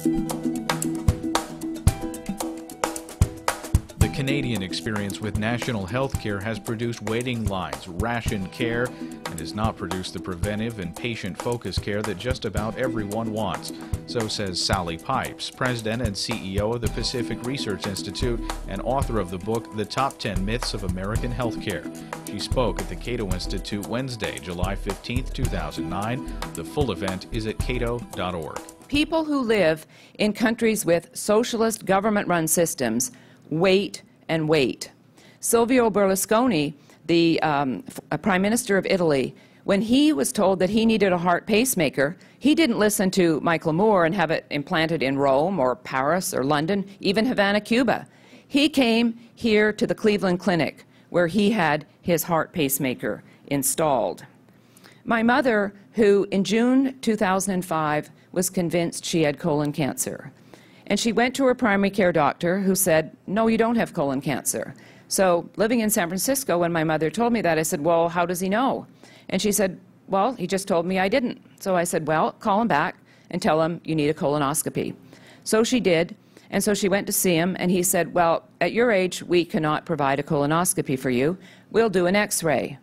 The Canadian experience with national health care has produced waiting lines, rationed care, and has not produced the preventive and patient-focused care that just about everyone wants. So says Sally Pipes, President and CEO of the Pacific Research Institute and author of the book, The Top 10 Myths of American Healthcare. She spoke at the Cato Institute Wednesday, July 15, 2009. The full event is at cato.org. People who live in countries with socialist government-run systems wait and wait. Silvio Berlusconi, the Prime Minister of Italy, when he was told that he needed a heart pacemaker, he didn't listen to Michael Moore and have it implanted in Rome or Paris or London, even Havana, Cuba. He came here to the Cleveland Clinic, where he had his heart pacemaker installed. My mother, who in June 2005 was convinced she had colon cancer, and she went to her primary care doctor, who said, no, you don't have colon cancer. So living in San Francisco, when my mother told me that, I said, well, how does he know? And she said, well, he just told me I didn't. So I said, well, call him back and tell him you need a colonoscopy. So she did, and so she went to see him, and he said, well, at your age, we cannot provide a colonoscopy for you. We'll do an X-ray.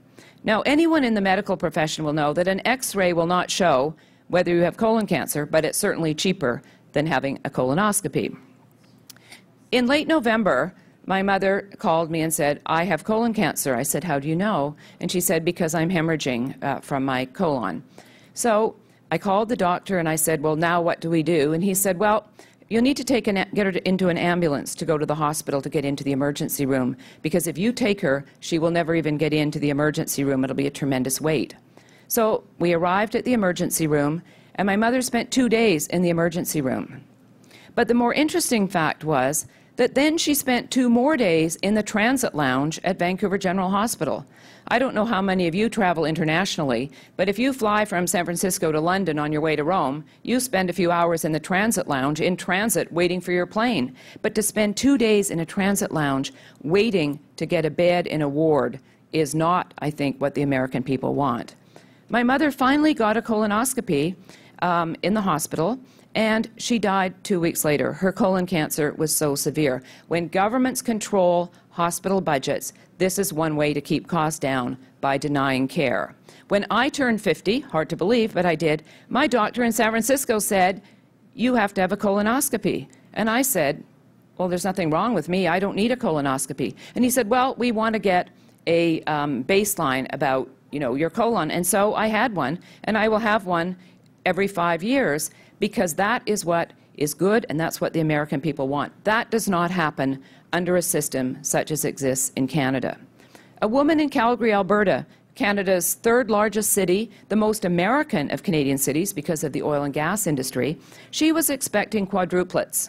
Now, anyone in the medical profession will know that an X-ray will not show whether you have colon cancer, but it's certainly cheaper than having a colonoscopy. In late November, my mother called me and said, I have colon cancer. I said, how do you know? And she said, because I'm hemorrhaging from my colon. So I called the doctor and I said, well, now what do we do? And he said, well, you'll need to get her into an ambulance to go to the hospital to get into the emergency room, because if you take her, she will never even get into the emergency room. It'll be a tremendous wait. So we arrived at the emergency room, and my mother spent 2 days in the emergency room. But the more interesting fact was that then she spent 2 more days in the transit lounge at Vancouver General Hospital. I don't know how many of you travel internationally, but if you fly from San Francisco to London on your way to Rome, you spend a few hours in the transit lounge, in transit, waiting for your plane. But to spend 2 days in a transit lounge waiting to get a bed in a ward is not, I think, what the American people want. My mother finally got a colonoscopy in the hospital, and she died 2 weeks later. Her colon cancer was so severe. When governments control hospital budgets, this is one way to keep costs down, by denying care. When I turned 50, hard to believe, but I did, my doctor in San Francisco said, you have to have a colonoscopy. And I said, well, there's nothing wrong with me. I don't need a colonoscopy. And he said, well, we want to get a baseline about your colon. And so I had one, and I will have one every 5 years, because that is what is good, and that's what the American people want. That does not happen under a system such as exists in Canada. A woman in Calgary, Alberta, Canada's 3rd largest city, the most American of Canadian cities because of the oil and gas industry, she was expecting quadruplets.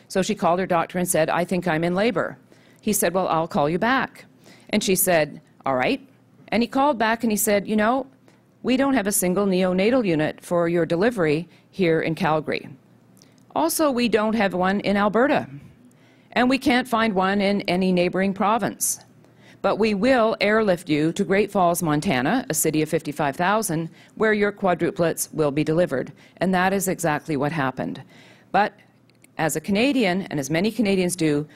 So she called her doctor and said, I think I'm in labor. He said, well, I'll call you back. And she said, all right. And he called back and he said, we don't have a single neonatal unit for your delivery here in Calgary. Also, we don't have one in Alberta, and we can't find one in any neighboring province. But we will airlift you to Great Falls, Montana, a city of 55,000, where your quadruplets will be delivered. And that is exactly what happened. But as a Canadian, and as many Canadians do,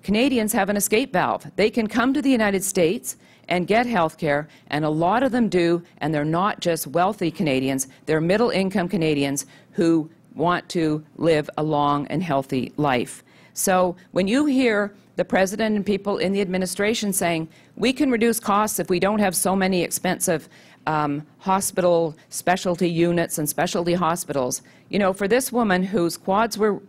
Canadians have an escape valve. They can come to the United States and get health care, and a lot of them do, and they're not just wealthy Canadians, they're middle-income Canadians who want to live a long and healthy life. So when you hear the President and people in the administration saying, we can reduce costs if we don't have so many expensive hospital specialty units and specialty hospitals, for this woman whose quads were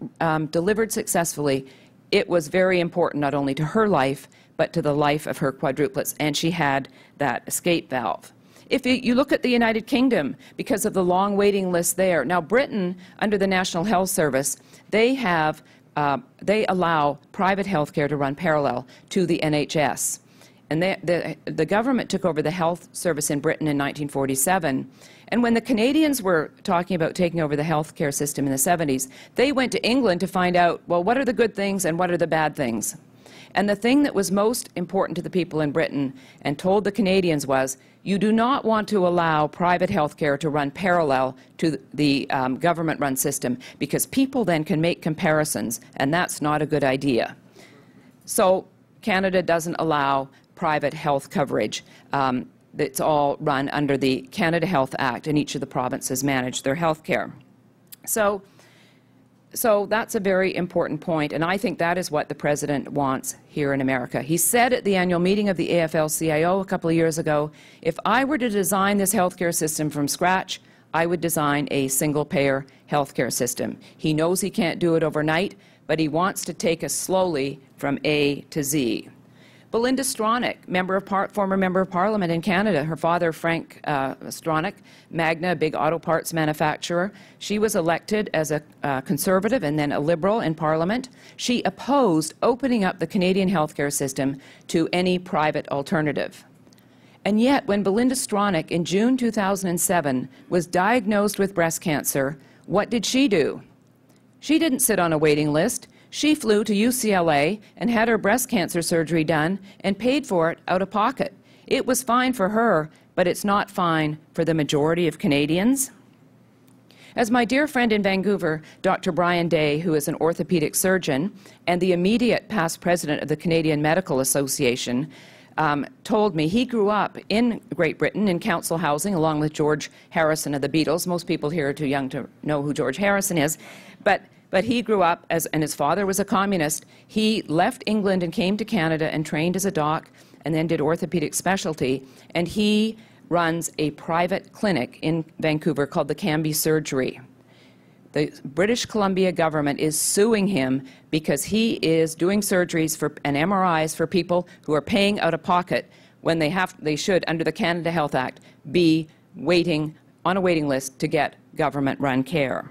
delivered successfully, it was very important not only to her life, but to the life of her quadruplets, and she had that escape valve. If you look at the United Kingdom, because of the long waiting list there, now Britain, under the National Health Service, they allow private health care to run parallel to the NHS. And the government took over the health service in Britain in 1947. And when the Canadians were talking about taking over the health care system in the 70s, they went to England to find out, well, what are the good things and what are the bad things? And the thing that was most important to the people in Britain and told the Canadians was, you do not want to allow private health care to run parallel to the government-run system, because people then can make comparisons, and that's not a good idea. So Canada doesn't allow private health coverage. It's all run under the Canada Health Act, and each of the provinces manage their health care. So that's a very important point, and I think that is what the President wants here in America. He said at the annual meeting of the AFL-CIO a couple of years ago, if I were to design this healthcare system from scratch, I would design a single-payer healthcare system. He knows he can't do it overnight, but he wants to take us slowly from A to Z. Belinda Stronach, former Member of Parliament in Canada, her father, Frank Stronach, Magna, a big auto parts manufacturer. She was elected as a Conservative and then a Liberal in Parliament. She opposed opening up the Canadian healthcare system to any private alternative. And yet, when Belinda Stronach in June 2007 was diagnosed with breast cancer, what did she do? She didn't sit on a waiting list. She flew to UCLA and had her breast cancer surgery done and paid for it out of pocket. It was fine for her, but it's not fine for the majority of Canadians. As my dear friend in Vancouver, Dr. Brian Day, who is an orthopedic surgeon and the immediate past president of the Canadian Medical Association, told me, he grew up in Great Britain in council housing along with George Harrison of the Beatles. Most people here are too young to know who George Harrison is. But he grew up, and his father was a communist. He left England and came to Canada and trained as a doc and then did orthopedic specialty. And he runs a private clinic in Vancouver called the Cambie Surgery. The British Columbia government is suing him because he is doing surgeries and MRIs for people who are paying out of pocket when they should, under the Canada Health Act, be waiting on a waiting list to get government-run care.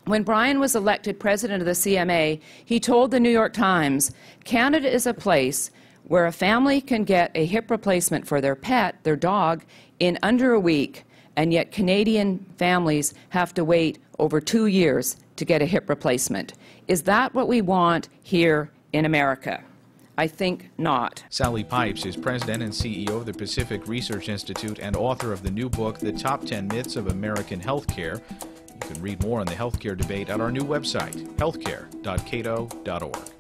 When Brian was elected president of the CMA, he told the New York Times, Canada is a place where a family can get a hip replacement for their pet, their dog, in under a week, and yet Canadian families have to wait over 2 years to get a hip replacement. Is that what we want here in America? I think not. Sally Pipes is president and CEO of the Pacific Research Institute and author of the new book, The Top 10 Myths of American Healthcare. You can read more on the healthcare debate at our new website, healthcare.cato.org.